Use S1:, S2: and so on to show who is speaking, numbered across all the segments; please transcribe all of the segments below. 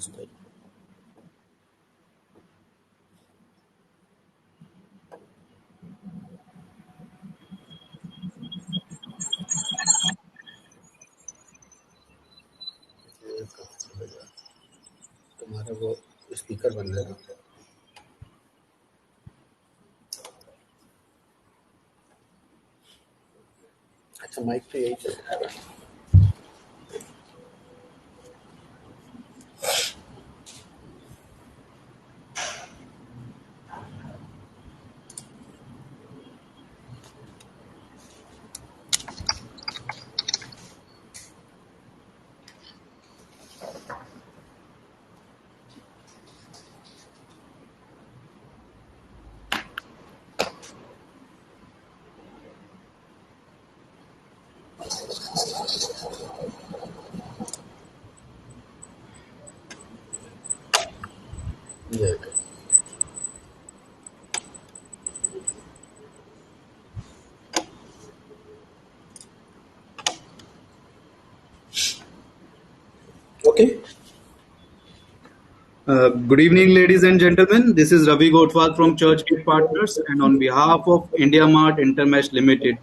S1: style. तुम्हारा वो speaker बन रहा है। अच्छा माइक तो यही चल रहा है। ये okay.
S2: Good evening, ladies and gentlemen. This is Ravi Gotwal from Churchgate Partners, and on behalf of India Mart Intermesh Limited,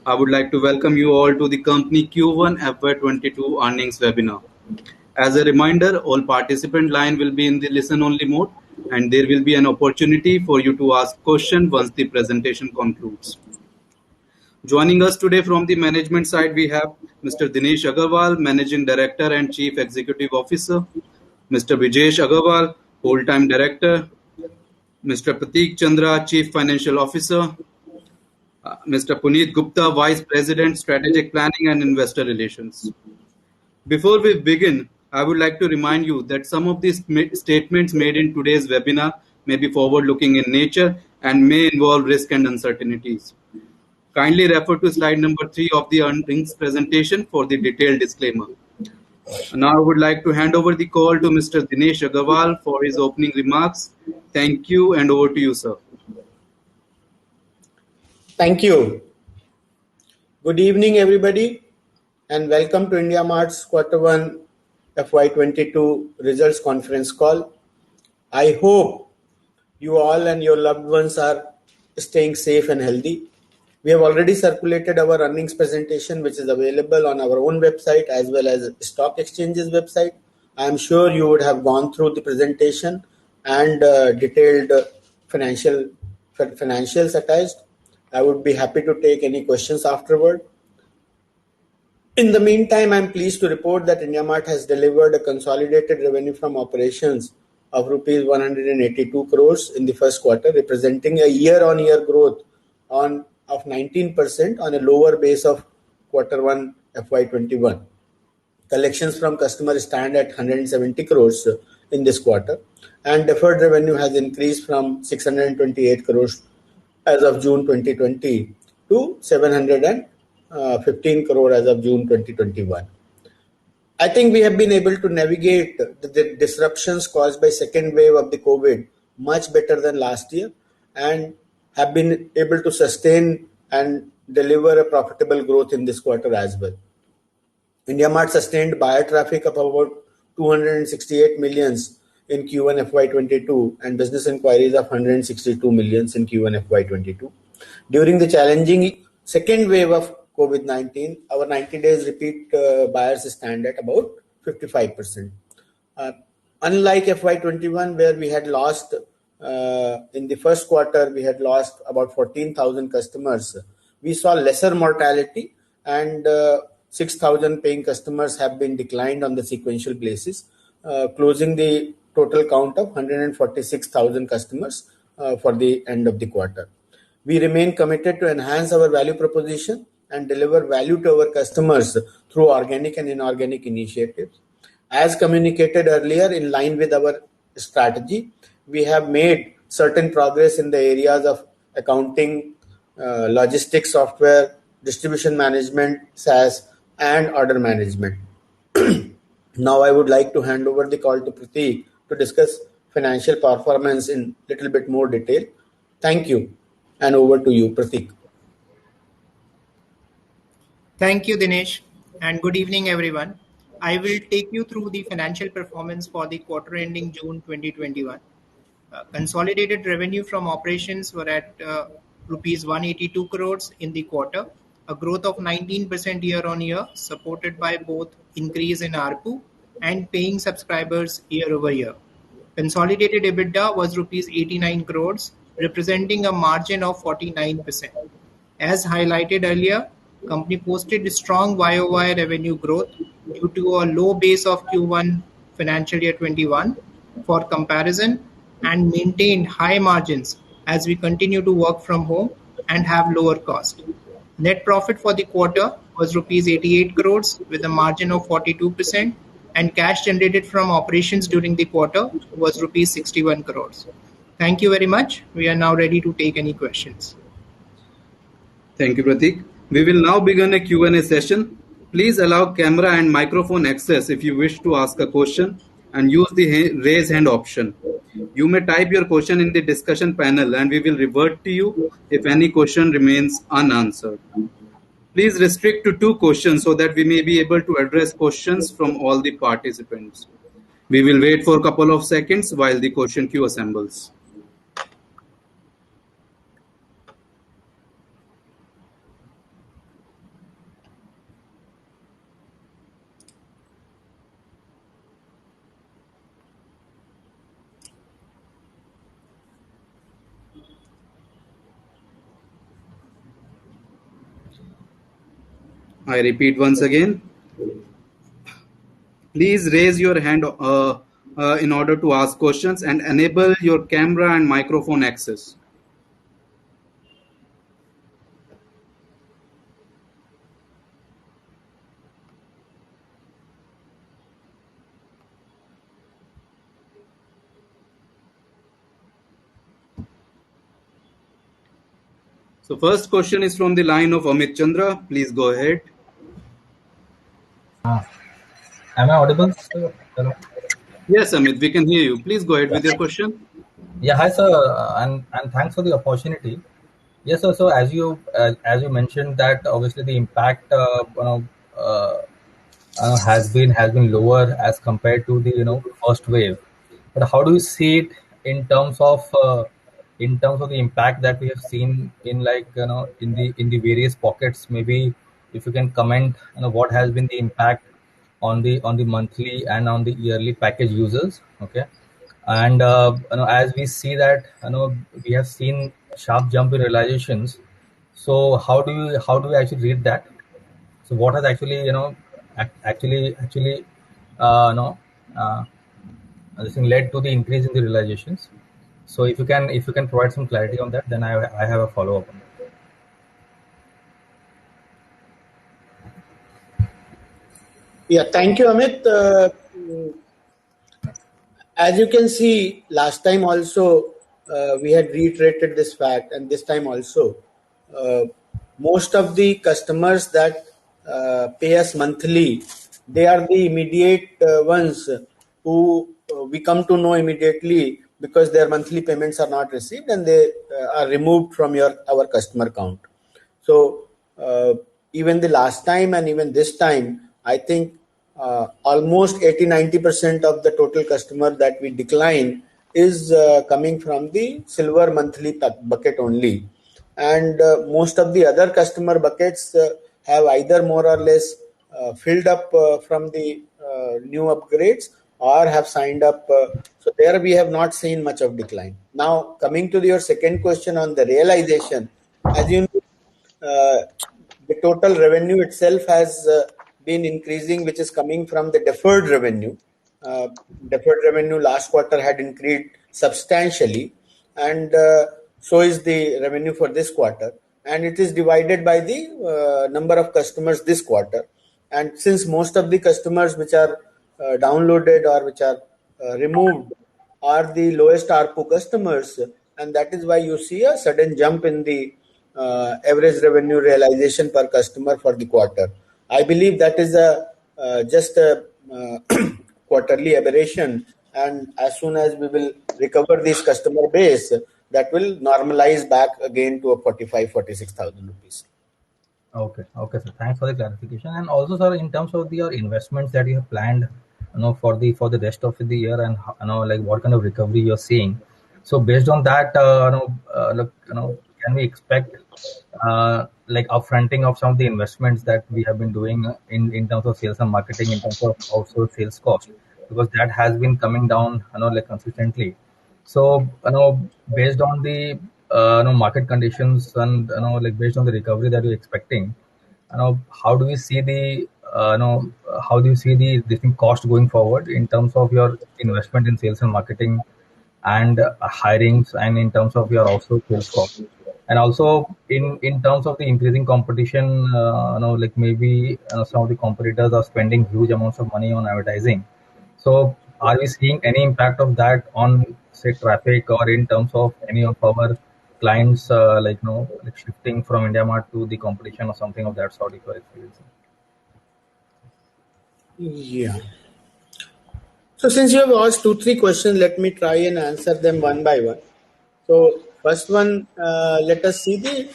S2: I would like to welcome you all to the company Q1 FY22 earnings webinar. As a reminder, all participant line will be in the listen-only mode, and there will be an opportunity for you to ask questions once the presentation concludes. Joining us today from the management side, we have Mr. Dinesh Agarwal, Managing Director and Chief Executive Officer, Mr. Vijesh Agarwal, Whole-Time Director, Mr. Prateek Chandra, Chief Financial Officer, Mr. Puneet Gupta, Vice President, Strategic Planning and Investor Relations. Before we begin, I would like to remind you that some of these statements made in today's webinar may be forward-looking in nature and may involve risk and uncertainties. Kindly refer to slide number 3 of the earnings presentation for the detailed disclaimer. Now I would like to hand over the call to Mr. Dinesh Agarwal for his opening remarks. Thank you, and over to you, sir.
S1: Thank you. Good evening, everybody, and welcome to India Mart's Q1 FY22 results conference call. I hope you all and your loved ones are staying safe and healthy. We have already circulated our earnings presentation, which is available on our own website as well as stock exchanges website. I am sure you would have gone through the presentation and detailed financials attached. I would be happy to take any questions afterward. In the meantime, I am pleased to report that India Mart has delivered a consolidated revenue from operations of rupees 182 crores in the first quarter, representing a year-on-year growth of 19% on a lower base of Q1 FY21. Collections from customers stand at 170 crores in this quarter, and deferred revenue has increased from 628 crores as of June 2020 to 715 crore as of June 2021. I think we have been able to navigate the disruptions caused by second wave of the COVID much better than last year, and have been able to sustain and deliver a profitable growth in this quarter as well. India Mart sustained buyer traffic of about 268 millions in Q1 FY22 and business inquiries of 162 millions in Q1 FY22. During the challenging second wave of COVID-19, our 90 days repeat buyers stand at about 55%. Unlike FY21, where we had lost in the first quarter, we had lost about 14,000 customers. We saw lesser mortality, and 6,000 paying customers have been declined on the sequential basis, closing the total count of 146,000 customers for the end of the quarter. We remain committed to enhance our value proposition and deliver value to our customers through organic and inorganic initiatives. As communicated earlier, in line with our strategy, we have made certain progress in the areas of accounting, logistics software, distribution management, SaaS, and order management. Now I would like to hand over the call to Prateek to discuss financial performance in little bit more detail. Thank you, and over to you, Prateek.
S3: Thank you, Dinesh, and good evening, everyone. I will take you through the financial performance for the quarter ending June 2021. Consolidated revenue from operations were at rupees 182 crores in the quarter, a growth of 19% year-on-year, supported by both increase in ARPU and paying subscribers year-over-year. Consolidated EBITDA was rupees 89 crores, representing a margin of 49%. As highlighted earlier, company posted strong YoY revenue growth due to a low base of Q1 financial year 21 for comparison and maintained high margins as we continue to work from home and have lower cost. Net profit for the quarter was rupees 88 crores with a margin of 42%, and cash generated from operations during the quarter was rupees 61 crores. Thank you very much. We are now ready to take any questions.
S2: Thank you, Pratik. We will now begin a Q&A session. Please allow camera and microphone access if you wish to ask a question and use the raise hand option. You may type your question in the discussion panel and we will revert to you if any question remains unanswered. Please restrict to 2 questions so that we may be able to address questions from all the participants. We will wait for a couple of seconds while the question queue assembles. I repeat once again. Please raise your hand in order to ask questions and enable your camera and microphone access. So first question is from the line of Amit Chandra. Please go ahead.
S4: Am I audible, sir? Hello.
S2: Yes, Amit, we can hear you. Please go ahead with your question.
S4: Yeah, hi, sir, and thanks for the opportunity. Yes, sir. So as you mentioned that obviously the impact has been lower as compared to the first wave. But how do you see it in terms of the impact that we have seen in in the various pockets? Maybe if you can comment, what has been the impact on the monthly and on the yearly package users, okay? And as we see that we have seen sharp jump in realizations. So how do you actually read that? So what has actually actually this thing led to the increase in the realizations? So if you can provide some clarity on that, then I have a follow up on that.
S1: Yeah, thank you, Amit. As you can see, last time also we had reiterated this fact, and this time also, most of the customers that pay us monthly, they are the immediate ones who we come to know immediately because their monthly payments are not received and they are removed from our customer count. So even the last time and even this time, I think almost 80-90% of the total customer that we decline is coming from the silver monthly bucket only. And most of the other customer buckets have either more or less filled up from the new upgrades or have signed up. So there we have not seen much of decline. Now, coming to your second question on the realization, as you know, the total revenue itself has been increasing, which is coming from the deferred revenue. Deferred revenue last quarter had increased substantially, and so is the revenue for this quarter. And it is divided by the number of customers this quarter. And since most of the customers which are downloaded or which are removed are the lowest ARPU customers, and that is why you see a sudden jump in the average revenue realization per customer for the quarter. I believe that is just a quarterly aberration, and as soon as we will recover this customer base, that will normalize back again to a 45,000-46,000 rupees.
S4: Okay, okay, sir. Thanks for the clarification. And also, sir, in terms of your investments that you have planned, for the rest of the year, and like what kind of recovery you're seeing. So based on that, look, can we expect like upfronting of some of the investments that we have been doing in terms of sales and marketing, in terms of also sales cost, because that has been coming down, like consistently. So, based on the market conditions, and like based on the recovery that you're expecting, how do you see the how do you see the this thing cost going forward in terms of your investment in sales and marketing, and hirings, and in terms of your also sales cost, and also in terms of the increasing competition, like maybe some of the competitors are spending huge amounts of money on advertising. So are we seeing any impact of that on, say, traffic, or in terms of any of our clients, like like shifting from India Mart to the competition or something of that sort, if you're experiencing?
S1: Yeah. So since you have asked two, three questions, let me try and answer them one by one. So first one, let us see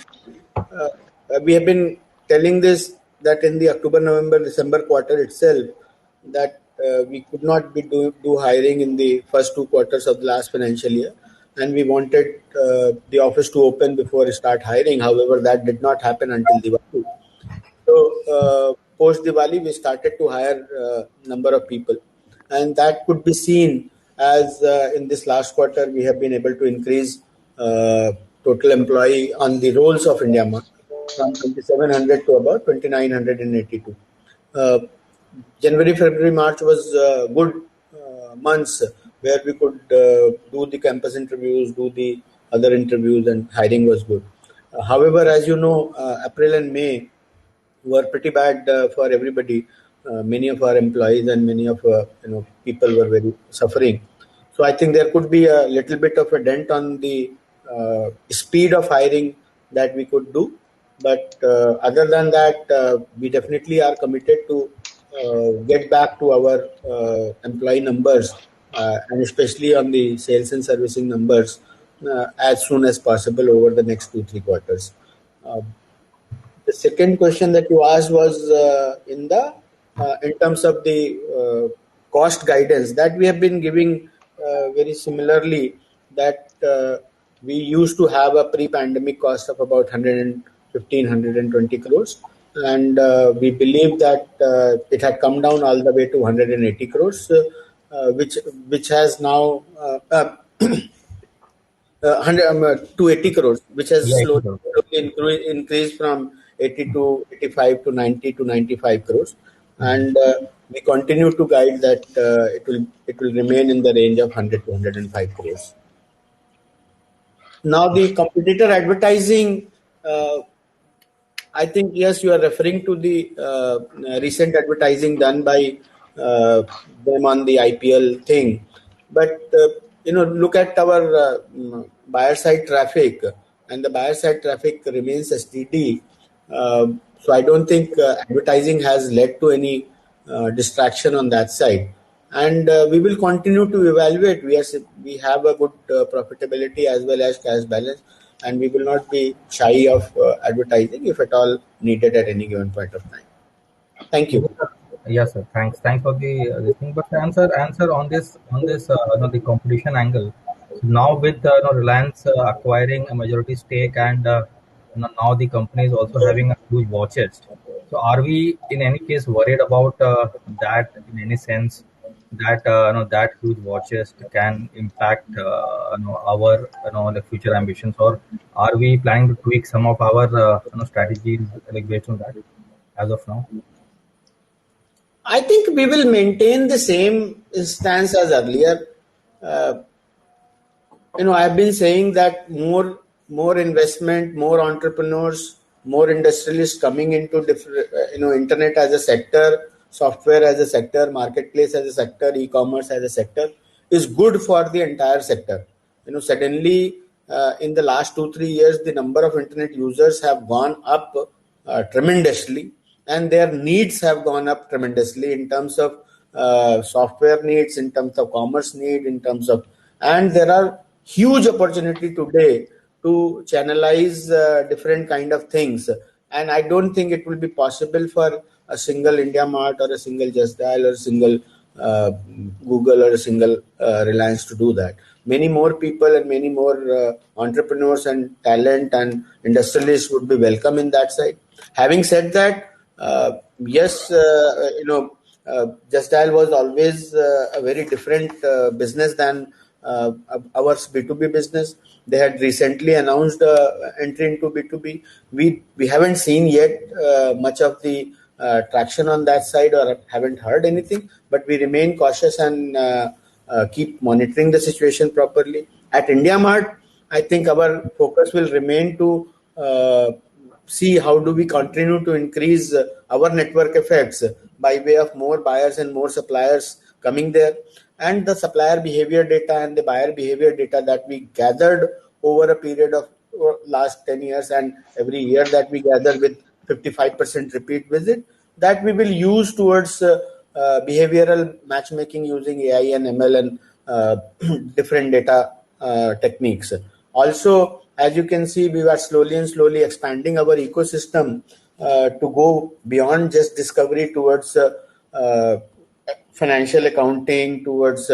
S1: we have been telling this that in the October, November, December quarter itself, that we could not do hiring in the first two quarters of the last financial year, and we wanted the office to open before we start hiring. However, that did not happen until Diwali. So post Diwali, we started to hire number of people, and that could be seen as in this last quarter we have been able to increase total employee on the rolls of India Mart from 2,700 to about 2,982. Uh, January, February, March was good months where we could do the campus interviews, do the other interviews, and hiring was good. However, as you know, April and May were pretty bad for everybody. Many of our employees and many of people were very suffering. So I think there could be a little bit of a dent on the speed of hiring that we could do. But other than that, we definitely are committed to get back to our employee numbers, and especially on the sales and servicing numbers as soon as possible over the next 2 3 quarters. Uh, the second question that you asked was in terms of the cost guidance that we have been giving very similarly, that we used to have a pre-pandemic cost of about 115 crores, and we believe that it had come down all the way to 180 crores, which has now 280 crores, which has
S4: Yeah, it
S1: slowly,
S4: is also.
S1: slowly increased from 80 to 85 to 90 to 95 crores, and we continue to guide that it will remain in the range of 100 to 105 crores. Now the competitor advertising, uh, I think yes, you are referring to the recent advertising done by them on the IPL thing, but look at our buyer side traffic, and the buyer side traffic remains steady. So I don't think advertising has led to any distraction on that side, and we will continue to evaluate. We have a good profitability as well as cash balance, and we will not be shy of advertising if at all needed at any given point of time. Thank you.
S4: Yes, sir. Yes, sir. Thanks for the this thing. But answer on this the competition angle. So now with Reliance acquiring a majority stake, and now the company is also having a huge war chest. So are we in any case worried about that in any sense, that that huge war chest can impact our the future ambitions, or are we planning to tweak some of our strategies like based on that as of now?
S1: I think we will maintain the same stance as earlier. Uh, I've been saying that more investment, more entrepreneurs, more industrialists coming into different, internet as a sector, software as a sector, marketplace as a sector, e-commerce as a sector is good for the entire sector. Suddenly in the last 2 3 years, the number of internet users have gone up tremendously, and their needs have gone up tremendously in terms of software needs, in terms of commerce need, in terms of, and there are huge opportunity today to channelize different kind of things, and I don't think it will be possible for a single India Mart or a single Just Dial or a single uh, Google or a single Reliance to do that. Many more people and many more entrepreneurs and talent and industrialists would be welcome in that side. Having said that, yes, Just Dial was always a very different business than our B2B business. They had recently announced entry into B2B. We haven't seen yet much of the traction on that side or haven't heard anything, but we remain cautious and keep monitoring the situation properly. At India Mart, I think our focus will remain to see how do we continue to increase our network effects by way of more buyers and more suppliers coming there, and the supplier behavior data and the buyer behavior data that we gathered over a period of last 10 years and every year that we gather with 55% repeat visit, that we will use towards behavioral matchmaking using AI and ML and different data techniques. Also, as you can see, we are slowly and slowly expanding our ecosystem to go beyond just discovery towards uh, financial accounting, towards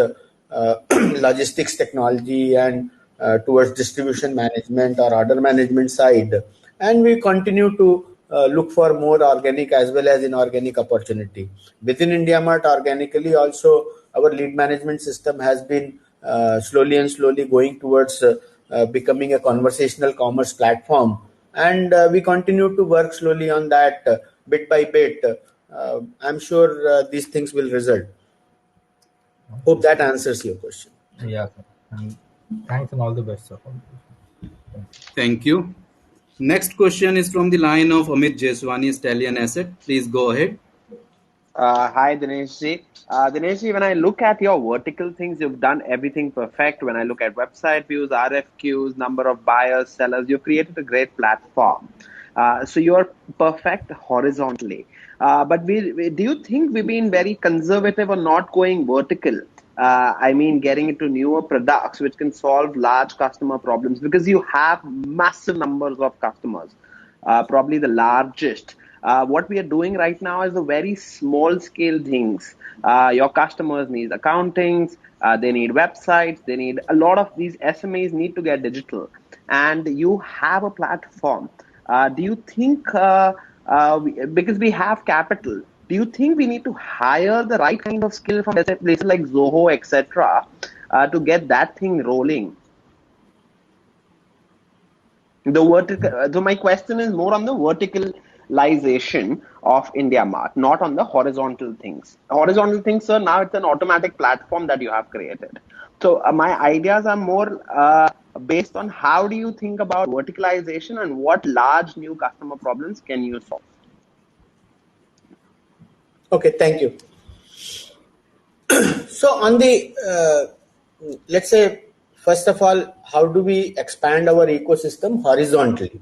S1: logistics technology, and towards distribution management or order management side. And we continue to look for more organic as well as inorganic opportunity. Within India Mart, organically also, our lead management system has been slowly and slowly going towards becoming a conversational commerce platform. And we continue to work slowly on that bit by bit. I'm sure these things will result. Hope that answers your question.
S4: Yeah, sir. And thanks and all the best, sir. For this.
S2: Thank you. Next question is from the line of Amit Jeswani, Stallion Asset. Please go ahead.
S5: Hi, Dinesh ji. Dinesh ji, when I look at your vertical things, you've done everything perfect. When I look at website views, RFQs, number of buyers, sellers, you've created a great platform. So you're perfect horizontally. But do you think we've been very conservative or not going vertical? I mean, getting into newer products which can solve large customer problems because you have massive numbers of customers, probably the largest. What we are doing right now is the very small scale things. Your customers need accountings, they need websites, they need a lot of these SMEs need to get digital, and you have a platform. Do you think, because we have capital, do you think we need to hire the right kind of skill from places like Zoho, etc., to get that thing rolling? The vertical. So my question is more on the verticalization of India Mart, not on the horizontal things. Horizontal things, sir. Now it's an automatic platform that you have created. So my ideas are more based on how do you think about verticalization and what large new customer problems can you solve?
S1: Okay, thank you. So on the, let's say, first of all, how do we expand our ecosystem horizontally?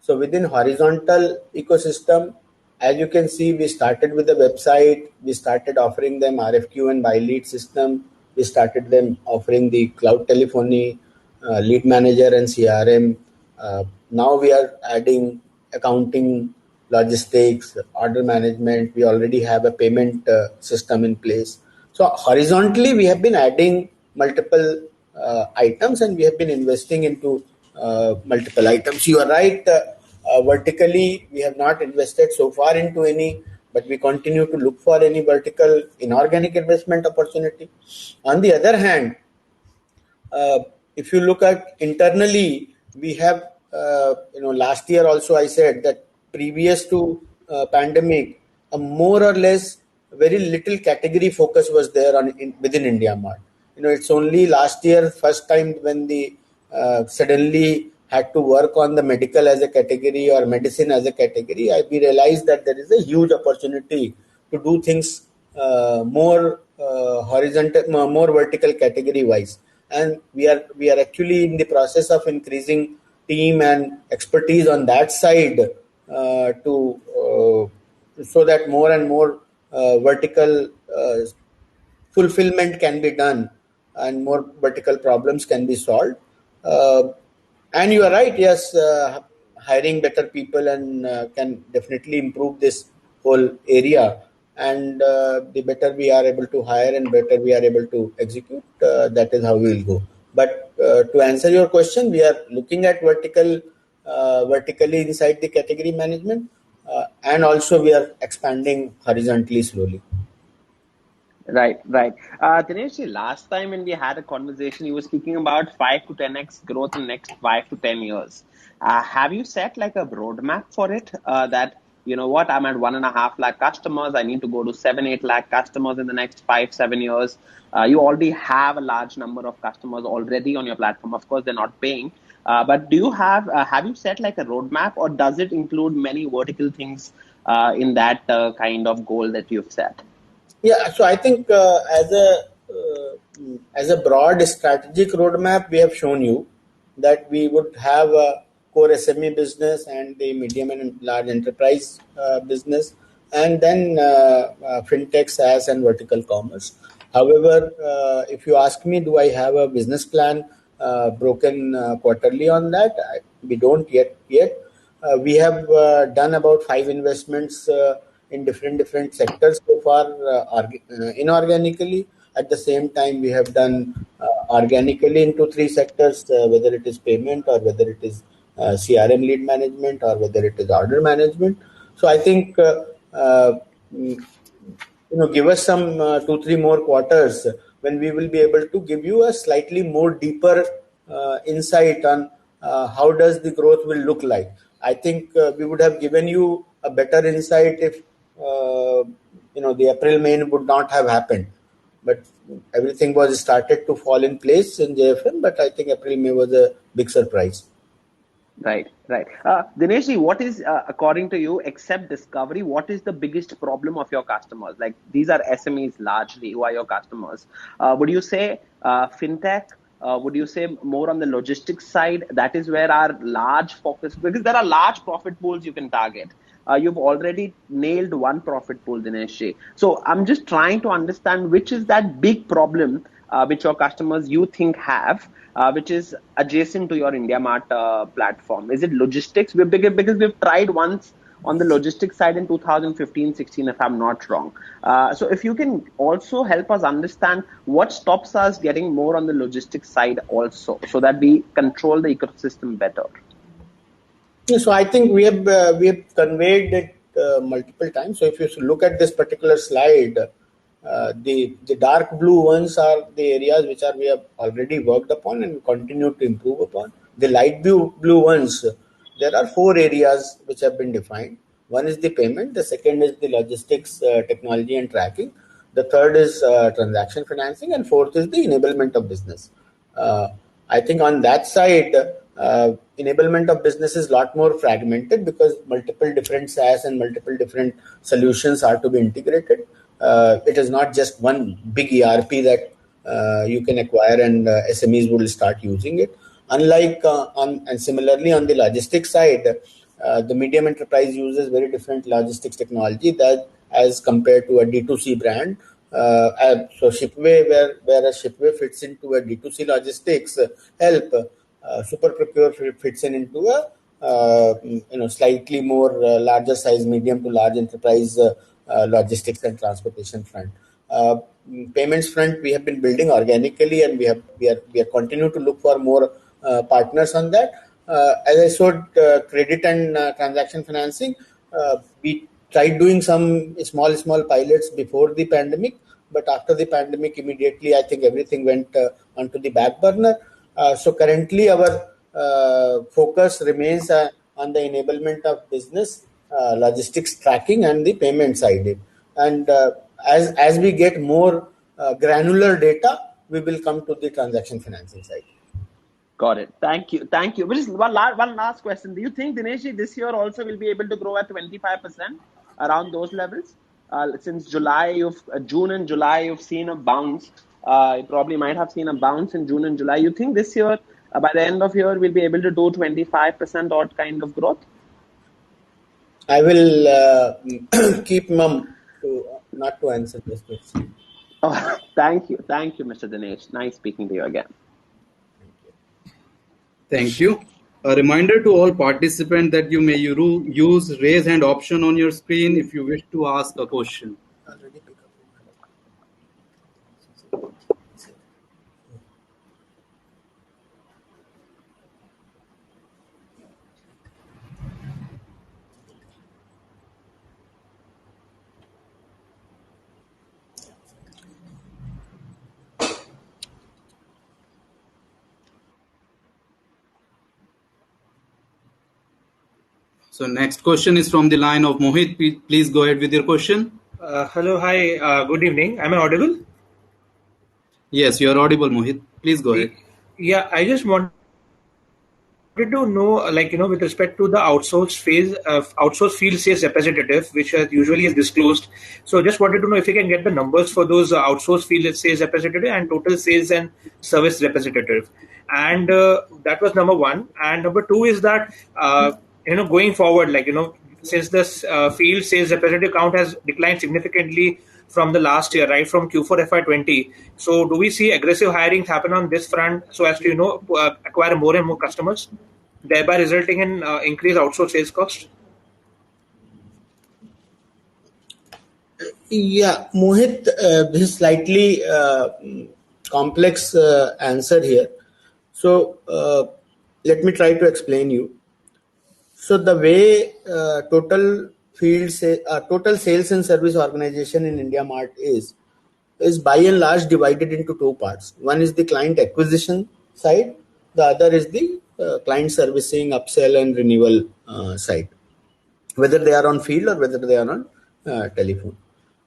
S1: So within horizontal ecosystem, as you can see, we started with the website, we started offering them RFQ and buy lead system, we started them offering the cloud telephony, lead manager and CRM. Now we are adding accounting, logistics, order management. We already have a payment system in place. So horizontally, we have been adding multiple items and we have been investing into multiple items. You are right. Vertically, we have not invested so far into any, but we continue to look for any vertical inorganic investment opportunity. On the other hand, if you look at internally, we have, last year also I said that previous to pandemic, a more or less very little category focus was there within India Mart. It's only last year first time when the suddenly had to work on the medical as a category or medicine as a category. We realized that there is a huge opportunity to do things more horizontal, more vertical category wise, and we are actually in the process of increasing team and expertise on that side to so that more and more vertical fulfillment can be done and more vertical problems can be solved. And you are right, yes, hiring better people and can definitely improve this whole area. And the better we are able to hire and better we are able to execute, that is how we will go. But to answer your question, we are looking at vertically inside the category management, and also we are expanding horizontally slowly.
S5: Right, right. Dinesh, last time when we had a conversation, you were speaking about 5 to 10x growth in next 5 to 10 years. Have you set like a roadmap for it? That, you know what, I'm at 1.5 lakh customers. I need to go to 7, 8 lakh customers in the next 5, 7 years. You already have a large number of customers already on your platform. Of course, they're not paying. But do you have you set like a roadmap, or does it include many vertical things in that kind of goal that you've set?
S1: Yeah, so I think as a broad strategic roadmap, we have shown you that we would have a core SME business and the medium and large enterprise business, and then fintech, SaaS, and vertical commerce. However, if you ask me, do I have a business plan broken quarterly on that? We don't yet. We have done about 5 investments in different sectors so far, inorganically. At the same time, we have done organically into 3 sectors, whether it is payment or whether it is CRM lead management or whether it is order management. So I think give us some 2 3 more quarters when we will be able to give you a slightly more deeper insight on how does the growth will look like. I think we would have given you a better insight if the April May would not have happened, but everything was started to fall in place in JFM. But I think April May was a big surprise.
S5: Right, right. Dinesh, what is, according to you, except discovery, what is the biggest problem of your customers? Like, these are SMEs largely who are your customers. Would you say fintech? Would you say more on the logistics side? That is where our large focus, because there are large profit pools you can target. You've already nailed one profit pool, Dinesh. So I'm just trying to understand which is that big problem which your customers you think have, which is adjacent to your IndiaMart platform. Is it logistics? Because we've tried once on the logistics side in 2015-16, if I'm not wrong. So if you can also help us understand what stops us getting more on the logistics side also, so that we control the ecosystem better.
S1: So I think we have conveyed it multiple times. So if you look at this particular slide, the dark blue ones are the areas which we have already worked upon and continue to improve upon. The light blue ones, there are 4 areas which have been defined. One is the payment, the second is the logistics, technology and tracking, the third is transaction financing, and fourth is the enablement of business. I think on that side, enablement of business is a lot more fragmented because multiple different SaaS and multiple different solutions are to be integrated. It is not just one big ERP that you can acquire and SMEs will start using it. Unlike and similarly on the logistics side, the medium enterprise uses very different logistics technology that as compared to a D2C brand. So Shipway, where a Shipway fits into a D2C logistics help, Super Procure fits into a slightly more larger size, medium to large enterprise logistics and transportation front. Payments front, we have been building organically, and we are continuing to look for more partners on that. As I showed, credit and transaction financing, we tried doing some small pilots before the pandemic, but after the pandemic, immediately I think everything went onto the back burner. So currently our focus remains on the enablement of business, logistics tracking, and the payment side. And as we get more granular data, we will come to the transaction financing side.
S5: Got it. Thank you. Thank you. Just one last question. Do you think, Dinesh, this year also will be able to grow at 25% around those levels? Since June and July, you've seen a bounce. You probably might have seen a bounce in June and July. You think this year, by the end of year, we'll be able to do 25% odd kind of growth?
S1: I will keep mum not to answer this question.
S5: Oh, thank you, Mr. Dinesh. Nice speaking to you again.
S2: Thank you. A reminder to all participants that you may use raise hand option on your screen if you wish to ask a question. So next question is from the line of Mohit. Please go ahead with your question.
S6: Hello, hi, good evening. Am I audible?
S2: Yes, you are audible, Mohit. Please go ahead.
S6: Yeah, I just wanted to know, with respect to the outsourced field sales representative, which usually is disclosed. So, just wanted to know if you can get the numbers for those outsourced field sales representative and total sales and service representative. And that was number one. And number two is that, going forward, since this field sales representative count has declined significantly from the last year, right, from Q4 FY20. So, do we see aggressive hiring happen on this front so as to acquire more and more customers, thereby resulting in increased outsourced sales cost?
S1: Yeah, Mohit, this is slightly complex answer here. So let me try to explain you. So the way total sales and service organization in India Mart is by and large divided into two parts. One is the client acquisition side, the other is the client servicing, upsell and renewal side, whether they are on field or whether they are on telephone.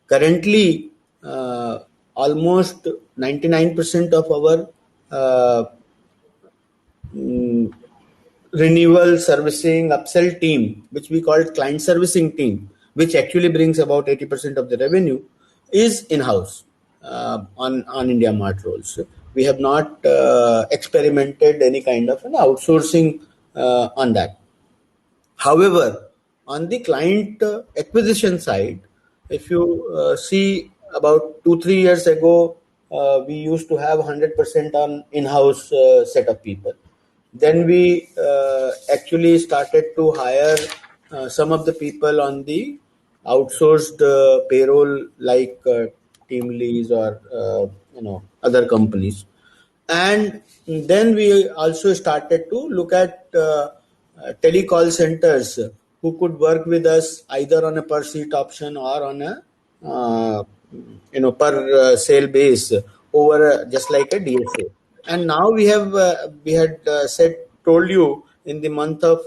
S1: Currently, almost 99% of our renewal, servicing, upsell team, which we call client servicing team, which actually brings about 80% of the revenue, is in-house on India Mart roles. We have not experimented any kind of an outsourcing on that. However, on the client acquisition side, if you see about 2-3 years ago, we used to have 100% on in-house set of people. Then we actually started to hire some of the people on the outsourced payroll, like Teamlease or other companies. And then we also started to look at telecall centers who could work with us either on a per seat option or on a per sale base over just like a DSA. And now we had told you in the month of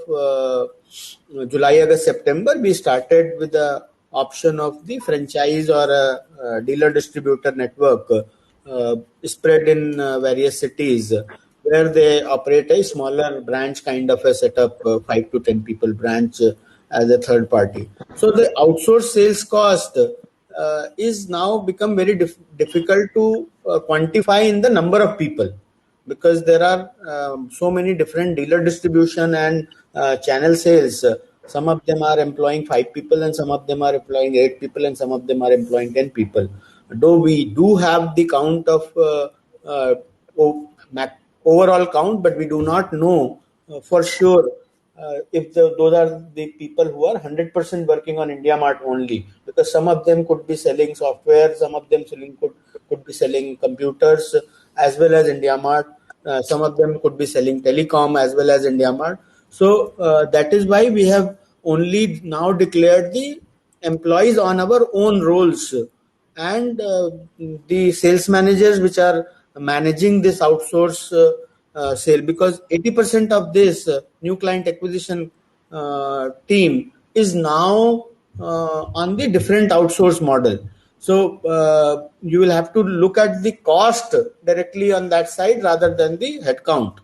S1: July, August, September, we started with the option of the franchise or a dealer distributor network spread in various cities, where they operate a smaller branch kind of a setup, 5 to 10 people branch as a third party. So the outsourced sales cost is now become very difficult to quantify in the number of people, because there are so many different dealer distribution and channel sales. Some of them are employing 5 people and some of them are employing 8 people and some of them are employing 10 people. Though we do have the count of overall count, but we do not know for sure if those are the people who are 100% working on India Mart only, because some of them could be selling software, some of them could be selling computers as well as India Mart, some of them could be selling telecom as well as India Mart. So that is why we have only now declared the employees on our own roles, and the sales managers which are managing this outsource sale, because 80% of this new client acquisition team is now on the different outsource model. So you will have to look at the cost directly on that side rather than the headcount.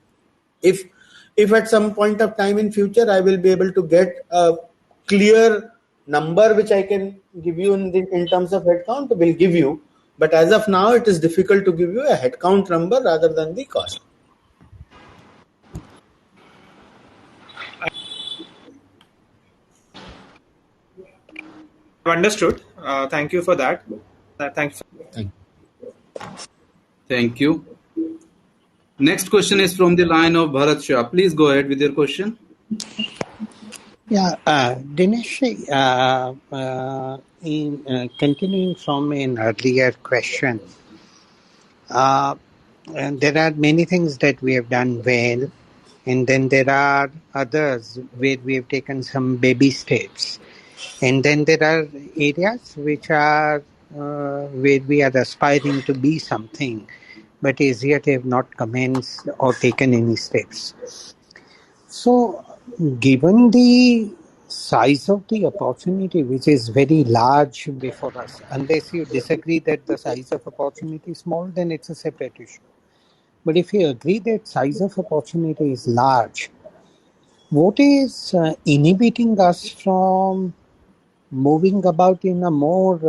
S1: If at some point of time in future I will be able to get a clear number which I can give you in terms of headcount, will give you. But as of now, it is difficult to give you a headcount number rather than the cost.
S6: Understood. Thank you for that. Thanks.
S2: Thank you. Next question is from the line of Bharat Shah. Please go ahead with your question.
S7: Yeah, Dinesh, in continuing from an earlier question, and there are many things that we have done well, and then there are others where we have taken some baby steps, and then there are areas which are where we are aspiring to be something, but as yet have not commenced or taken any steps. So, given the size of the opportunity, which is very large before us, unless you disagree that the size of opportunity is small, then it's a separate issue. But if you agree that size of opportunity is large, what is inhibiting us from moving about in a more,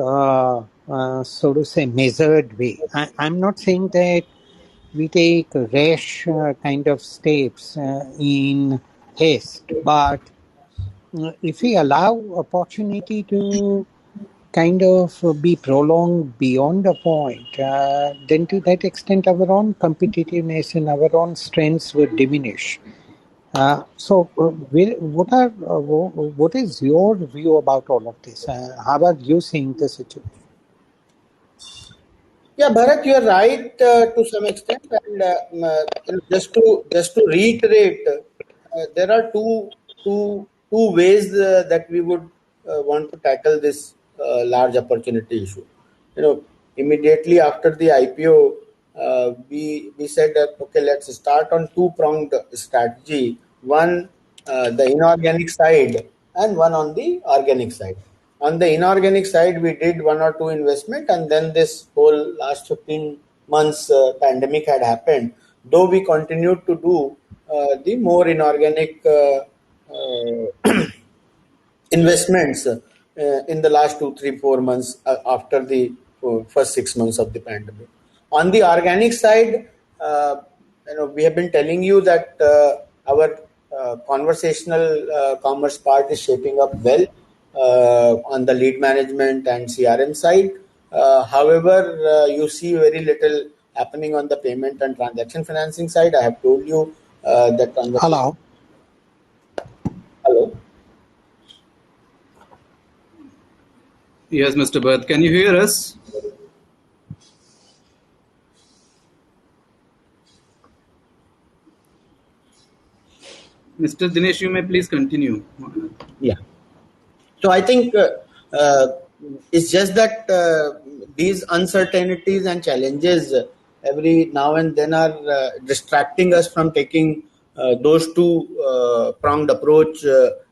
S7: so to say, measured way? I'm not saying that we take rash kind of steps in haste, but if we allow opportunity to kind of be prolonged beyond a point, then to that extent our own competitiveness and our own strengths would diminish. What is your view about all of this? How are you seeing the situation?
S1: Yeah, Bharat, you are right to some extent, and just to reiterate, there are two ways that we would want to tackle this large opportunity issue. Immediately after the IPO, we said that okay, let's start on two-pronged strategy. One, the inorganic side, and one on the organic side. On the inorganic side, we did one or two investment, and then this whole last 15 months pandemic had happened. Though we continued to do the more inorganic investments in the last 2, 3, 4 months after the first 6 months of the pandemic. On the organic side, we have been telling you that our conversational commerce part is shaping up well on the lead management and CRM side. However, you see very little happening on the payment and transaction financing side. I have told you that.
S7: Hello.
S1: Hello.
S2: Yes, Mr. Bharat, can you hear us? Mr. Dinesh, you may please continue.
S1: Yeah. So I think it's just that these uncertainties and challenges every now and then are distracting us from taking those two pronged approach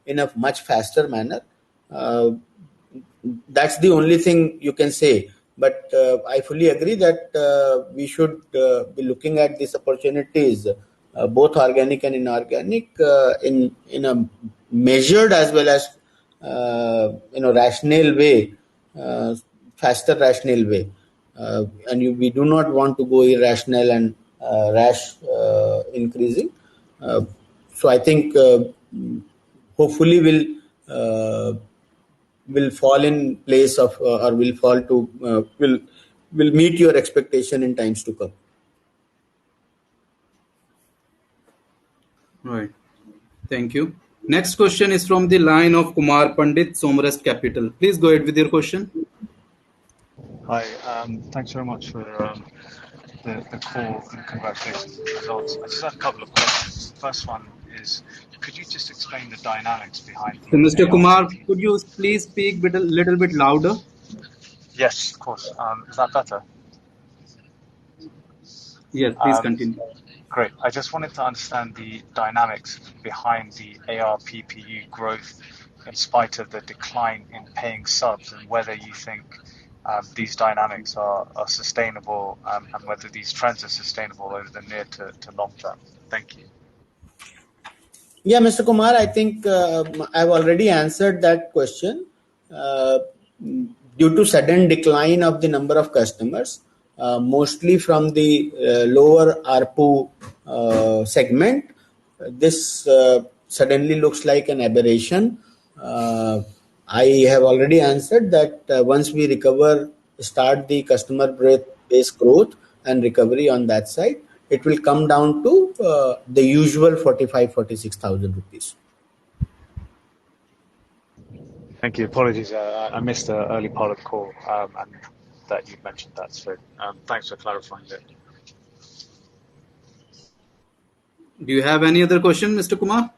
S1: in a much faster manner. That's the only thing you can say. But I fully agree that we should be looking at these opportunities, both organic and inorganic, in a measured as well as rational way, faster rational way, and we do not want to go irrational and rash increasing. So I think hopefully will fall in place of or will fall to will meet your expectation in times to come.
S2: Right. Thank you. Next question is from the line of Kumar Pandit, Somrest Capital. Please go ahead with your question.
S8: Hi, thanks very much for the call and congratulations on the results. I just have a couple of questions. The first one is, could you just explain the dynamics behind the
S2: Mr. Kumar,
S8: ARPP?
S2: could you please speak a little bit louder?
S8: Yes, of course. Is that better?
S2: Yes, please continue.
S8: Great. I just wanted to understand the dynamics behind the ARPPU growth in spite of the decline in paying subs, and whether you think these dynamics are sustainable and whether these trends are sustainable over the near to long term. Thank you.
S1: Yeah, Mr. Kumar, I think I've already answered that question. Due to sudden decline of the number of customers, mostly from the lower ARPU segment, this suddenly looks like an aberration. I have already answered that once we start the customer base growth and recovery on that side, it will come down to the usual 45,000-46,000 rupees.
S8: Thank you. Apologies, I missed the early part of the call, and that you mentioned that. So thanks for clarifying that.
S2: Do you have any other question, Mr. Kumar?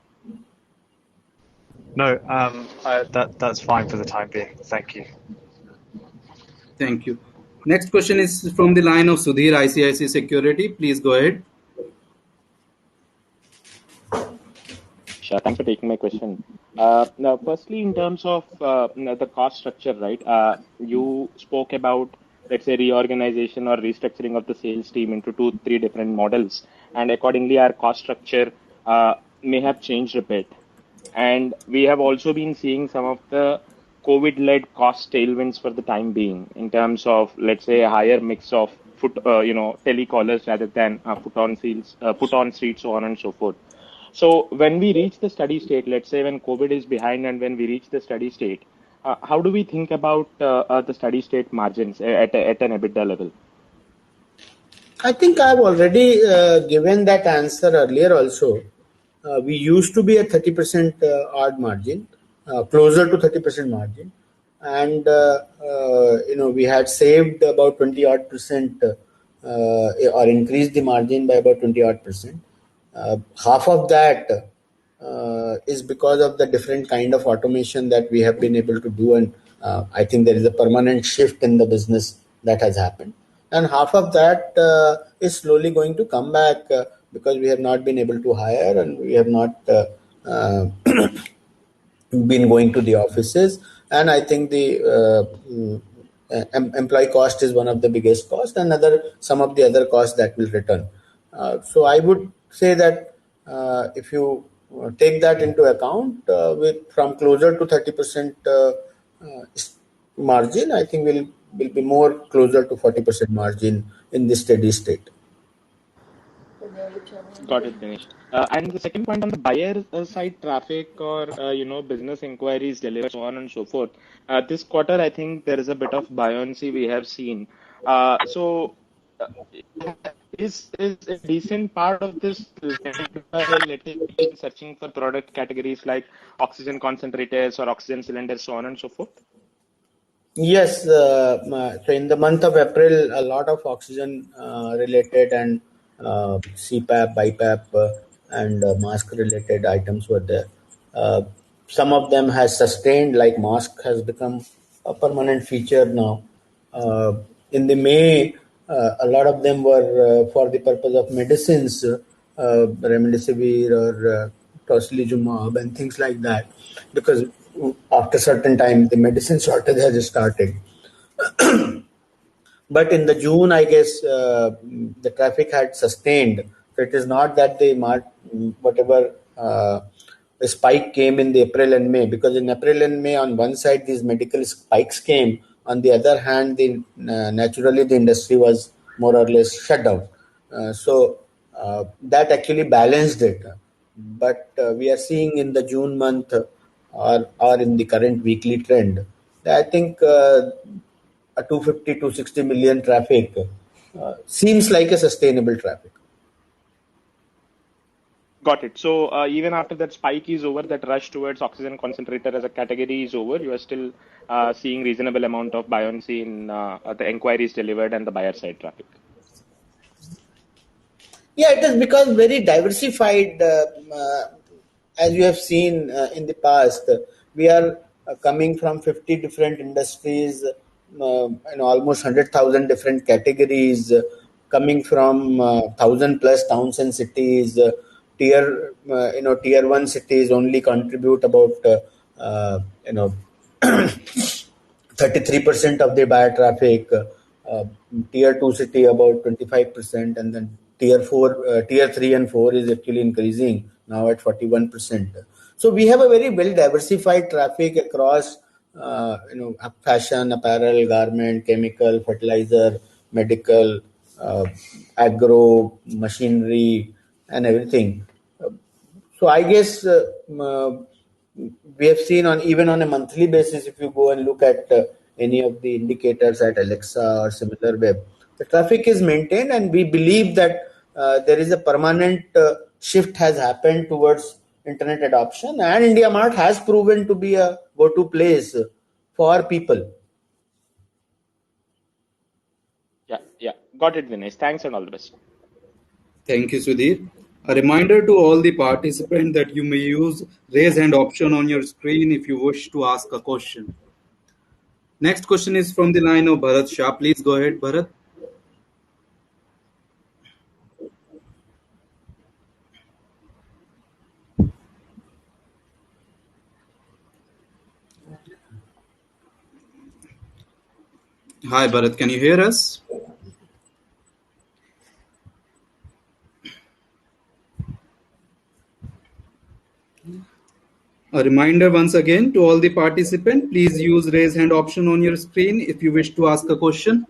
S8: No, that's fine for the time being. Thank you.
S2: Thank you. Next question is from the line of Sudhir, ICICI Security. Please go ahead.
S9: Sure. Thanks for taking my question. Now, firstly, in terms of the cost structure, right? You spoke about, let's say, reorganization or restructuring of the sales team into 2-3 different models, and accordingly, our cost structure may have changed a bit. And we have also been seeing some of the COVID-led cost tailwinds for the time being, in terms of, let's say, a higher mix of telecallers rather than put on seats, so on and so forth. So when we reach the steady state, let's say when COVID is behind and when we reach the steady state, how do we think about the steady state margins at an EBITDA level?
S1: I think I've already given that answer earlier also. We used to be at 30% odd margin, closer to 30% margin. And, we had saved about 20 odd percent or increased the margin by about 20 odd percent. Half of that is because of the different kind of automation that we have been able to do, and I think there is a permanent shift in the business that has happened, and half of that is slowly going to come back because we have not been able to hire and we have not been going to the offices, and I think the employee cost is one of the biggest costs, and some of the other costs that will return. So I would say that if you take that into account, from closer to 30% margin, I think will be more closer to 40% margin in this steady state.
S9: Got it, Dinesh. And the second point on the buyer side traffic or business inquiries delivered, so on and so forth. This quarter, I think there is a bit of buoyancy we have seen. So is a decent part of this led by, let's say, people searching for product categories like oxygen concentrators or oxygen cylinders, so on and so forth?
S1: Yes, so in the month of April, a lot of oxygen related and CPAP, BiPAP, and mask related items were there. Some of them has sustained, like mask has become a permanent feature now. In the May, a lot of them were for the purpose of medicines, remdesivir or tocilizumab and things like that, because after certain time the medicine shortage has started. But in the June, I guess the traffic had sustained. So it is not that the whatever spike came in the April and May, because in April and May on one side these medical spikes came, on the other hand naturally the industry was more or less shut down. So that actually balanced it. But we are seeing in the June month or in the current weekly trend, I think a 250-260 million traffic seems like a sustainable traffic.
S9: Got it. So even after that spike is over, that rush towards oxygen concentrator as a category is over, you are still seeing reasonable amount of buoyancy in the inquiries delivered and the buyer side traffic.
S1: Yeah, it is because very diversified. As you have seen in the past, we are coming from 50 different industries, almost 100,000 different categories, coming from 1,000 plus towns and cities. Tier 1 cities only contribute about 33% of the buyer traffic. Tier 2 city about 25%, and then tier 3 and 4 is actually increasing now at 41%. So we have a very well diversified traffic across fashion, apparel, garment, chemical, fertilizer, medical, agro, machinery, and everything. So I guess we have seen even on a monthly basis, if you go and look at any of the indicators at Alexa or SimilarWeb, the traffic is maintained, and we believe that there is a permanent shift has happened towards internet adoption, and IndiaMart has proven to be a go-to place for people.
S9: Yeah. Got it, Dinesh. Thanks and all the best.
S2: Thank you, Sudhir. A reminder to all the participants that you may use raise hand option on your screen if you wish to ask a question. Next question is from the line of Bharat Shah. Please go ahead, Bharat. Hi, Bharat. Can you hear us? A reminder once again to all the participants, please use raise hand option on your screen if you wish to ask a question.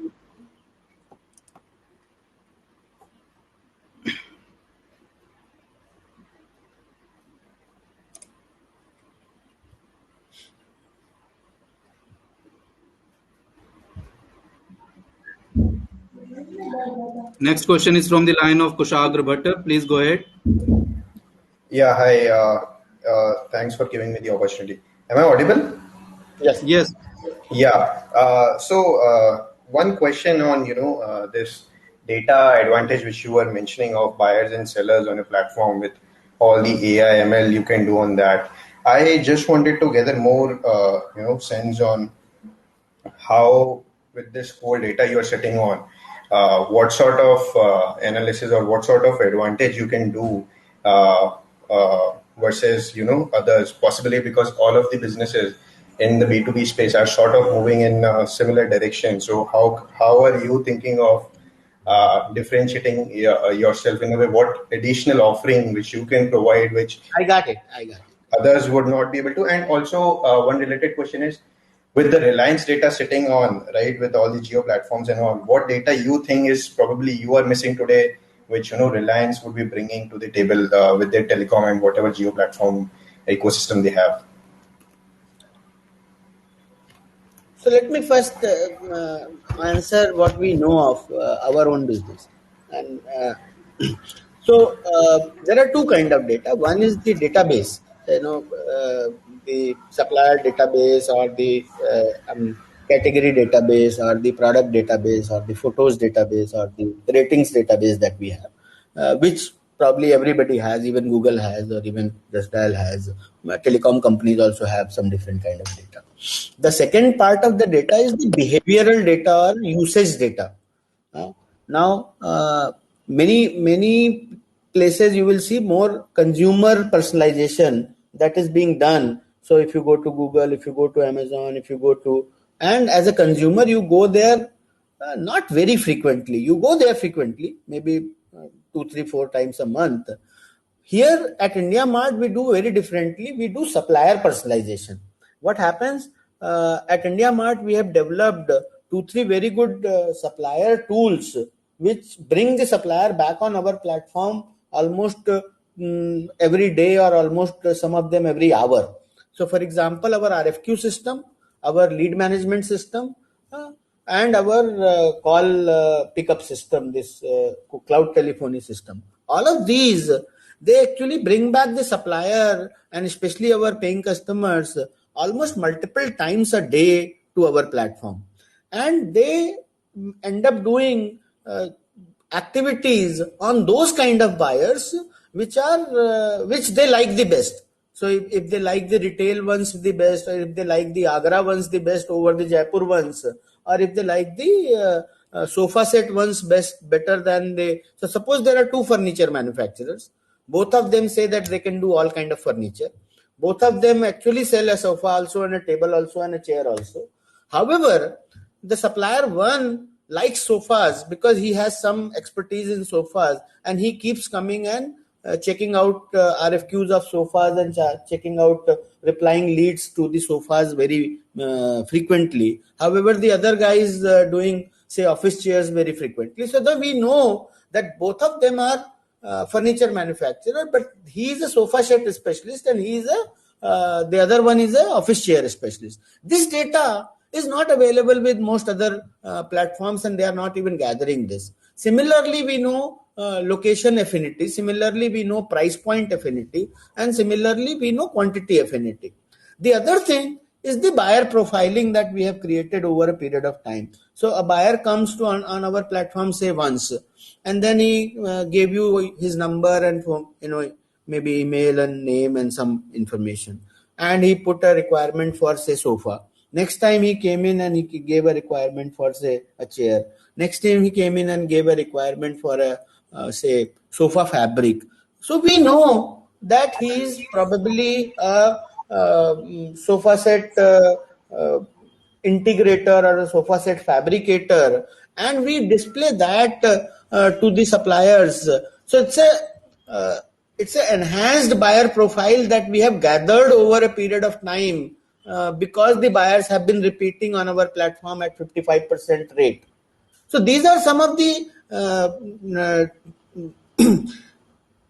S2: Next question is from the line of Kushagra Bhatta. Please go ahead.
S10: Yeah, hi. Thanks for giving me the opportunity. Am I audible?
S1: Yes.
S2: Yes.
S10: Yeah. So one question on this data advantage which you were mentioning of buyers and sellers on a platform with all the AI ML you can do on that. I just wanted to gather more sense on how with this whole data you are sitting on, what sort of analysis or what sort of advantage you can do versus others, possibly because all of the businesses in the B2B space are sort of moving in a similar direction. So how are you thinking of differentiating yourself in a way? What additional offering which you can provide, which
S1: I got it.
S10: others would not be able to? And also one related question is, with the Reliance data sitting on, right, with all the geo platforms and all, what data you think is probably you are missing today, which Reliance would be bringing to the table with their telecom and whatever geo platform ecosystem they have?
S1: So let me first answer what we know of our own business. And so there are two kind of data. One is the database, the supplier database or the category database or the product database or the photos database or the ratings database that we have, which probably everybody has, even Google has, or even Just Dial has. Telecom companies also have some different kind of data. The second part of the data is the behavioral data or usage data. Now, many places you will see more consumer personalization that is being done. So if you go to Google, if you go to Amazon, and as a consumer, you go there not very frequently. You go there frequently, maybe 2, 3, 4 times a month. Here at IndiaMart, we do very differently. We do supplier personalization. What happens at IndiaMart, we have developed 2, 3 very good supplier tools which bring the supplier back on our platform almost every day, or almost some of them every hour. So for example, our RFQ system, our lead management system, and our call pickup system, this cloud telephony system. All of these, they actually bring back the supplier and especially our paying customers almost multiple times a day to our platform. And they end up doing activities on those kind of buyers which they like the best. So if they like the retail ones the best, or if they like the Agra ones the best over the Jaipur ones, or if they like the sofa set ones better than so suppose there are 2 furniture manufacturers. Both of them say that they can do all kind of furniture. Both of them actually sell a sofa also, and a table also, and a chair also. However, the supplier one likes sofas because he has some expertise in sofas, and he keeps coming and checking out RFQs of sofas and checking out replying leads to the sofas very frequently. However, the other guy is doing, say, office chairs very frequently. So that we know that both of them are furniture manufacturer, but he is a sofa set specialist, and he is the other one is a office chair specialist. This data is not available with most other platforms, and they are not even gathering this. Similarly, we know location affinity. Similarly, we know price point affinity, and similarly, we know quantity affinity. The other thing is the buyer profiling that we have created over a period of time. So a buyer comes to on our platform, say once, and then he gave you his number and maybe email and name and some information, and he put a requirement for, say, sofa. Next time he came in and he gave a requirement for, say, a chair. Next time he came in and gave a requirement for a say sofa fabric. So we know that he is probably a sofa set integrator or a sofa set fabricator, and we display that to the suppliers. So it's an enhanced buyer profile that we have gathered over a period of time because the buyers have been repeating on our platform at 55% rate. So these are some of the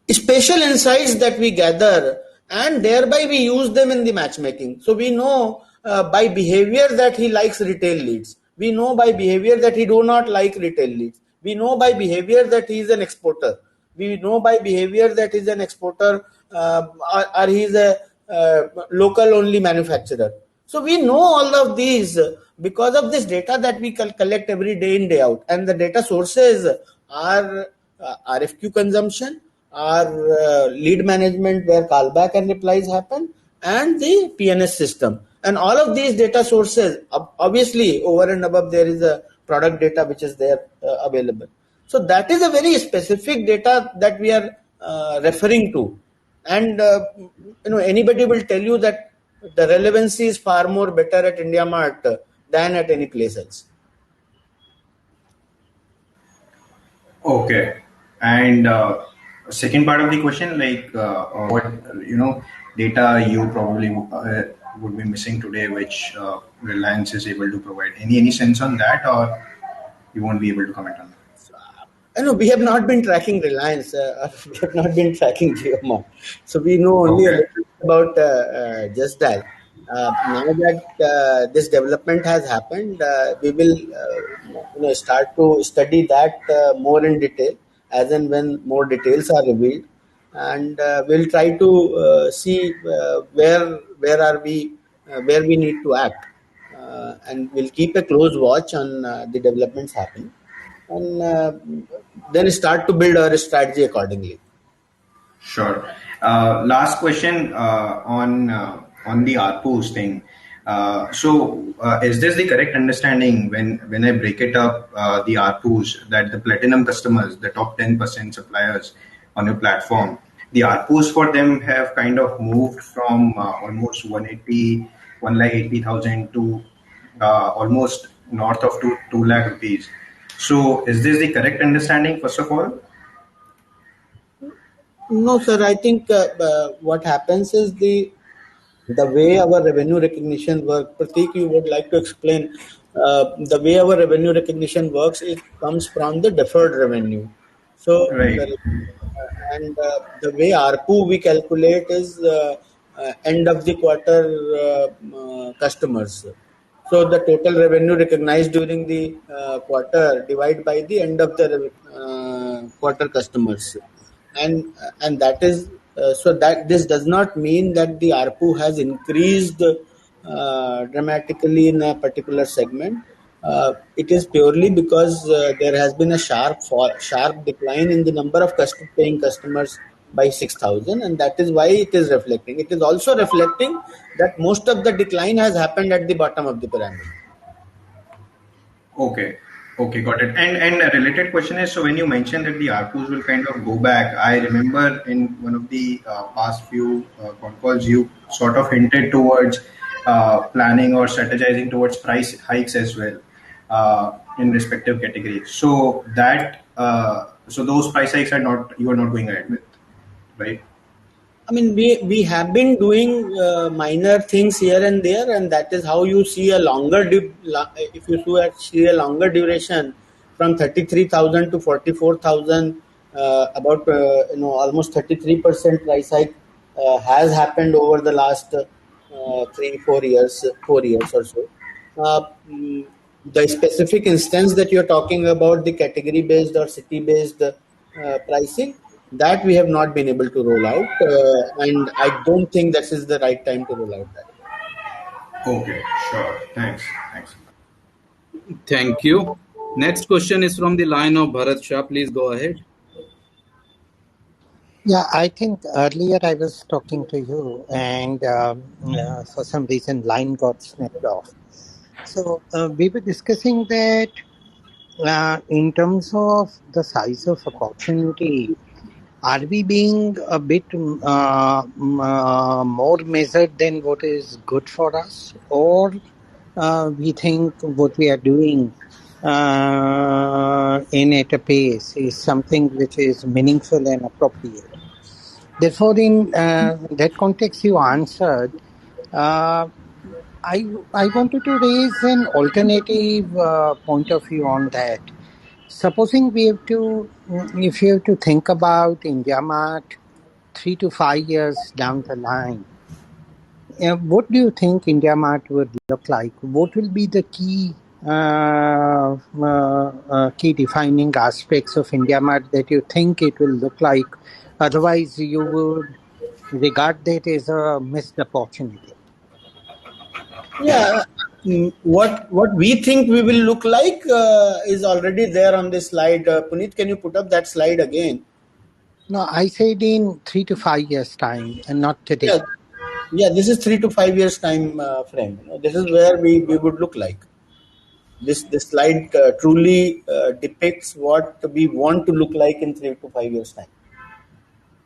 S1: special insights that we gather, and thereby we use them in the matchmaking. So we know by behavior that he likes retail leads. We know by behavior that he do not like retail leads. We know by behavior that he is an exporter. We know by behavior that he is an exporter or he is a local only manufacturer. So we know all of these because of this data that we collect every day in, day out. And the data sources are RFQ consumption, are lead management where callback and replies happen, and the PNS system. And all of these data sources, obviously over and above there is a product data which is there available. So that is a very specific data that we are referring to. And anybody will tell you that the relevancy is far more better at IndiaMart than at any place else.
S10: Okay. And second part of the question, like what data you probably would be missing today, which Reliance is able to provide. Any sense on that, or you won't be able to comment on that?
S1: We have not been tracking Reliance. We have not been tracking JioMart. So we know only a little about just that. Now that this development has happened, we will start to study that more in detail as and when more details are revealed, and we'll try to see where we need to act, and we'll keep a close watch on the developments happening, and then start to build our strategy accordingly.
S10: Sure. Last question on the ARPUs thing. So is this the correct understanding when I break it up, the ARPUs, that the platinum customers, the top 10% suppliers on your platform, the ARPUs for them have kind of moved from almost 1,80,000 to almost north of 2 lakh rupees. So is this the correct understanding, first of all?
S1: No, sir. I think what happens is the way our revenue recognition works. Prateek, you would like to explain the way our revenue recognition works. It comes from the deferred revenue. So,
S10: right.
S1: The way ARPU we calculate is end of the quarter customers. So the total revenue recognized during the quarter divided by the end of the quarter customers. And that is so that this does not mean that the ARPU has increased dramatically in a particular segment. It is purely because there has been a sharp decline in the number of paying customers by 6,000, and that is why it is reflecting. It is also reflecting that most of the decline has happened at the bottom of the pyramid.
S10: Okay, got it. And a related question is, so when you mentioned that the ARPUs will kind of go back, I remember in one of the past few con calls, you sort of hinted towards planning or strategizing towards price hikes as well in respective categories. So that so those price hikes you are not going ahead with, right?
S1: I mean, we have been doing minor things here and there, and that is how you see a longer if you see a longer duration from 33,000 to 44,000, about almost 33% price hike has happened over the last 4 years or so. The specific instance that you're talking about, the category based or city based pricing, that we have not been able to roll out, and I don't think this is the right time to roll out that.
S10: Okay, sure. Thanks. Thanks.
S2: Thank you. Next question is from the line of Bharat Shah. Please go ahead.
S7: Yeah, I think earlier I was talking to you, and for some reason line got snapped off. So we were discussing that in terms of the size of opportunity, are we being a bit more measured than what is good for us, or we think what we are doing in at a pace is something which is meaningful and appropriate? Therefore, in that context, you answered. I wanted to raise an alternative point of view on that. Supposing we have to, if you have to think about IndiaMart 3 to 5 years down the line, what do you think IndiaMart would look like? What will be the key key defining aspects of IndiaMart that you think it will look like? Otherwise, you would regard that as a missed opportunity.
S1: Yeah, what we think we will look like is already there on this slide. Puneet, can you put up that slide again?
S7: No, I said in 3 to 5 years' time and not today.
S1: Yeah, yeah. This is 3 to 5 years time frame. This is where we would look like. This slide truly depicts what we want to look like in 3 to 5 years time.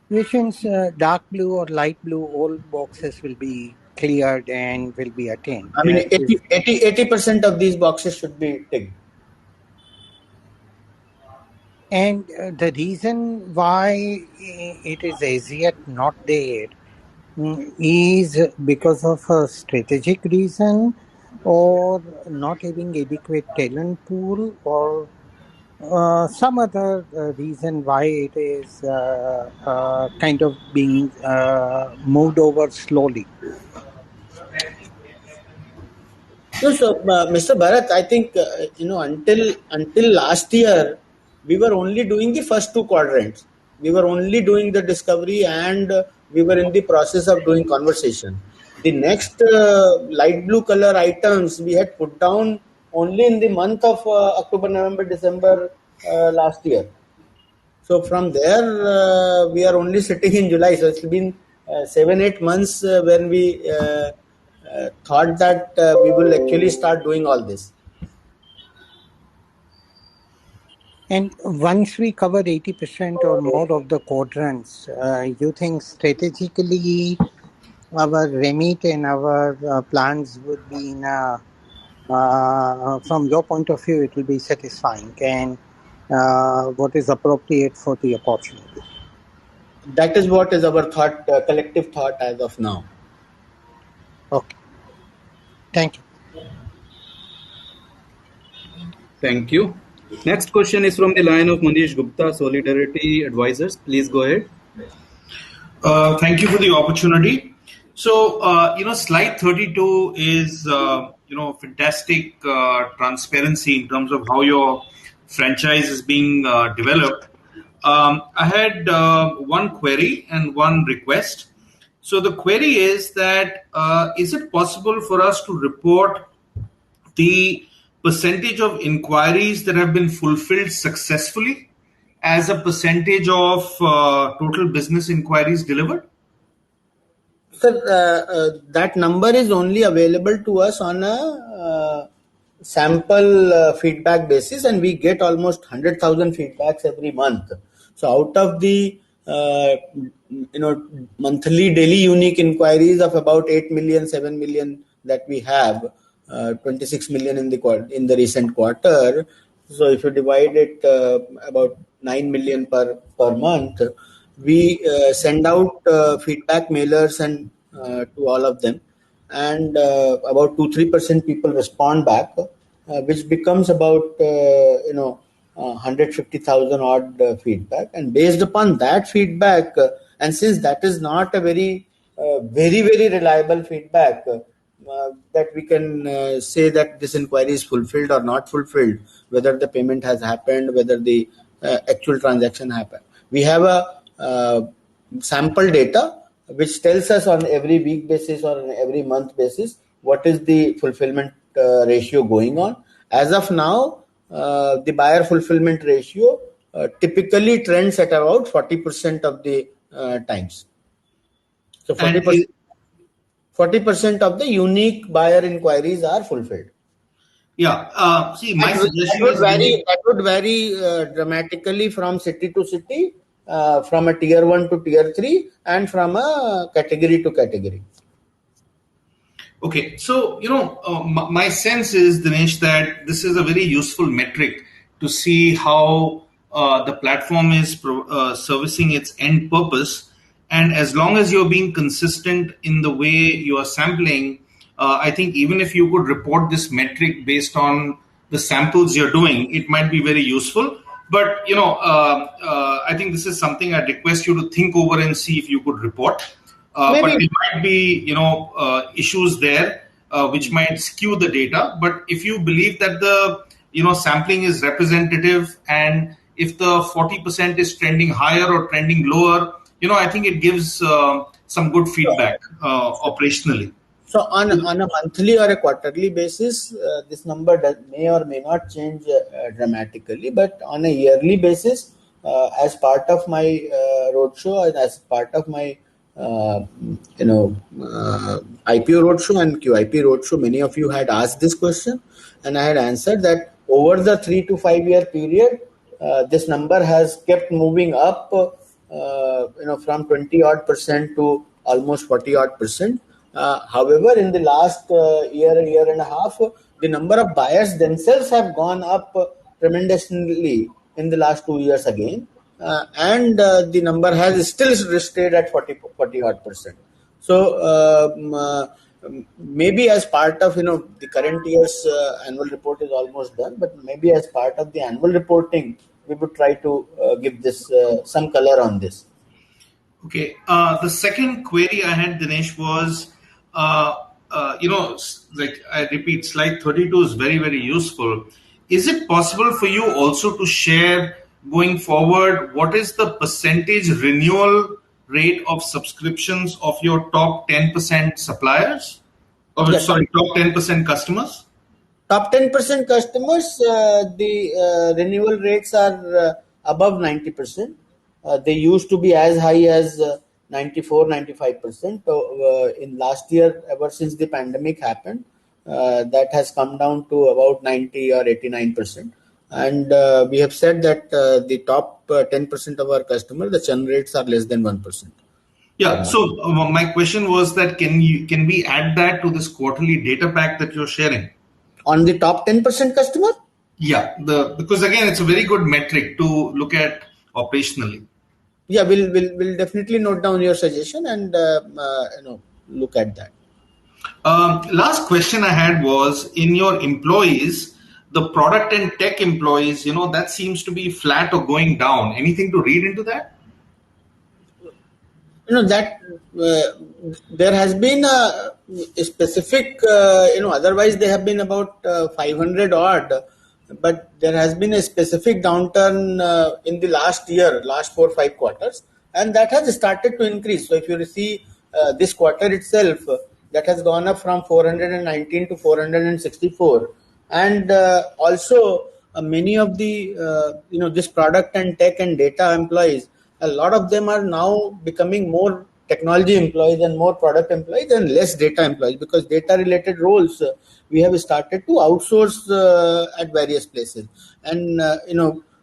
S7: Which means dark blue or light blue, all boxes will be cleared and will be attained.
S1: I mean, 80% of these boxes should be ticked.
S7: And the reason why it is as yet not there is because of a strategic reason, or not having adequate talent pool, or some other reason why it is kind of being moved over slowly.
S1: No, so Mr. Bharat, I think until last year we were only doing the first two quadrants. We were only doing the discovery, and we were in the process of doing conversation. The next light blue color items we had put down only in the month of October, November, December last year. So from there, we are only sitting in July. So it's been 7-8 months when we thought that we will actually start doing all this.
S7: And once we cover 80% or more of the quadrants, you think strategically our remit and our plans would be in a, from your point of view, it will be satisfying and what is appropriate for the opportunity?
S1: That is what is our thought, collective thought as of now.
S7: Okay. Thank you.
S2: Thank you. Next question is from the line of Manish Gupta, Solidarity Advisors. Please go ahead.
S11: Thank you for the opportunity. So, slide 32 is, fantastic transparency in terms of how your franchise is being developed. I had one query and one request. So the query is that, is it possible for us to report the percentage of inquiries that have been fulfilled successfully as a percentage of total business inquiries delivered?
S1: Sir, that number is only available to us on a sample feedback basis, and we get almost 100,000 feedbacks every month. So out of the monthly daily unique inquiries of about 8 million, 7 million that we have, 26 million in the recent quarter. So if you divide it about 9 million per month, we send out feedback mailers and to all of them, and about 2-3% people respond back, which becomes about 150,000 odd feedback. And based upon that feedback, and since that is not a very very reliable feedback, that we can say that this inquiry is fulfilled or not fulfilled, whether the payment has happened, whether the actual transaction happen. We have a sample data which tells us on every week basis or on every month basis what is the fulfillment ratio going on. As of now, the buyer fulfillment ratio typically trends at about 40% of the times. So 40% of the unique buyer inquiries are fulfilled.
S11: Yeah. See, my suggestion
S1: that would vary dramatically from city to city, from a tier 1 to tier 3, and from a category to category.
S11: Okay, so my sense is, Dinesh, that this is a very useful metric to see how the platform is servicing its end purpose, and as long as you're being consistent in the way you are sampling, I think even if you could report this metric based on the samples you're doing, it might be very useful. But I think this is something I'd request you to think over and see if you could report. But there might be, issues there which might skew the data. But if you believe that the, sampling is representative, and if the 40% is trending higher or trending lower, I think it gives some good feedback operationally.
S1: So on a monthly or a quarterly basis, this number may or may not change dramatically. But on a yearly basis, as part of my roadshow and as part of my IPO roadshow and QIP roadshow, many of you had asked this question, and I had answered that over the 3 to 5 year period, this number has kept moving up, from 20 odd percent to almost 40 odd percent. However, in the last year and a half, the number of buyers themselves have gone up tremendously in the last 2 years again. And the number has still stayed at 40 odd percent. So maybe as part of the current year's annual report is almost done, but maybe as part of the annual reporting, we would try to give this some color on this.
S11: Okay. The second query I had, Dinesh, was like I repeat, slide 32 is very, very useful. Is it possible for you also to share going forward what is the percentage renewal rate of subscriptions of your top 10% suppliers? Top 10% customers?
S1: Top 10% customers, the renewal rates are above 90%. They used to be as high as 94-95%. In last year, ever since the pandemic happened, that has come down to about 90 or 89%. And we have said that the top 10% of our customers, the churn rates are less than 1%.
S11: Yeah. So my question was that can we add that to this quarterly data pack that you're sharing?
S1: On the top 10% customer?
S11: Yeah. Because again, it's a very good metric to look at operationally.
S1: Yeah, we'll definitely note down your suggestion and look at that.
S11: Last question I had was, in your employees, the product and tech employees, that seems to be flat or going down. Anything to read into that?
S1: That there has been a specific, otherwise they have been about 500 odd, but there has been a specific downturn in the last 4 or 5 quarters, and that has started to increase. So if you see this quarter itself, that has gone up from 419 to 464. And also many of the, this product and tech and data employees, a lot of them are now becoming more technology employees and more product employees and less data employees, because data related roles we have started to outsource at various places. And,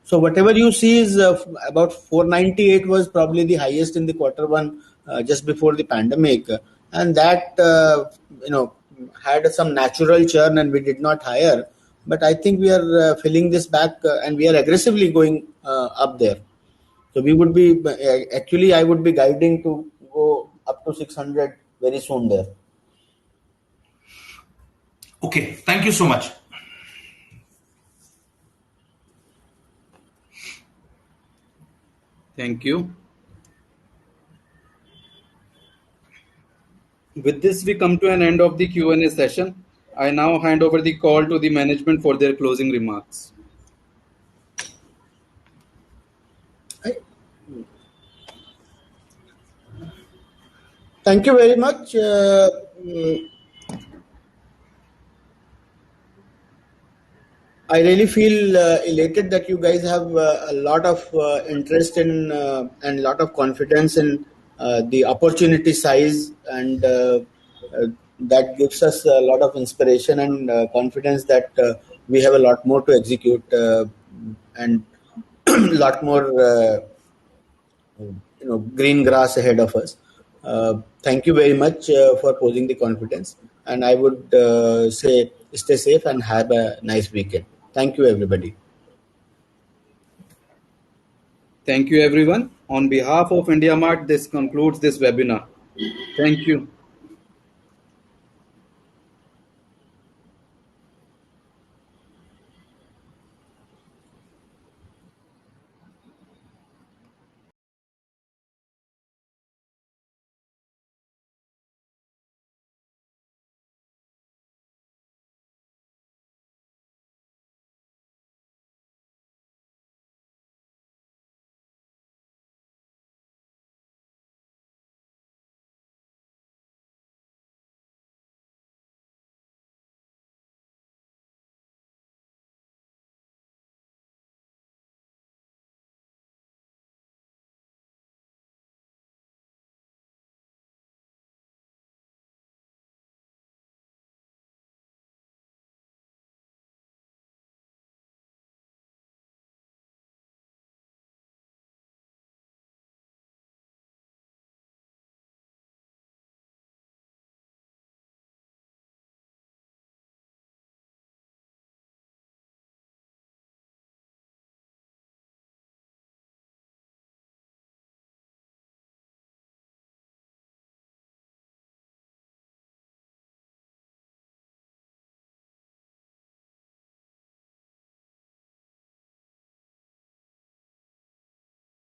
S1: so whatever you see is about 498 was probably the highest in the quarter one just before the pandemic. And that, had some natural churn and we did not hire. But I think we are filling this back and we are aggressively going up there. So we would be, actually I would be guiding to go up to 600 very soon there.
S11: Okay, thank you so much.
S2: Thank you. With this, we come to an end of the Q&A session. I now hand over the call to the management for their closing remarks.
S1: Thank you very much. I really feel elated that you guys have a lot of interest in and a lot of confidence in the opportunity size, and that gives us a lot of inspiration and confidence that we have a lot more to execute and a lot more green grass ahead of us. Thank you very much for posing the confidence, and I would say stay safe and have a nice weekend. Thank you, everybody.
S2: Thank you, everyone. On behalf of IndiaMart, this concludes this webinar. Thank you.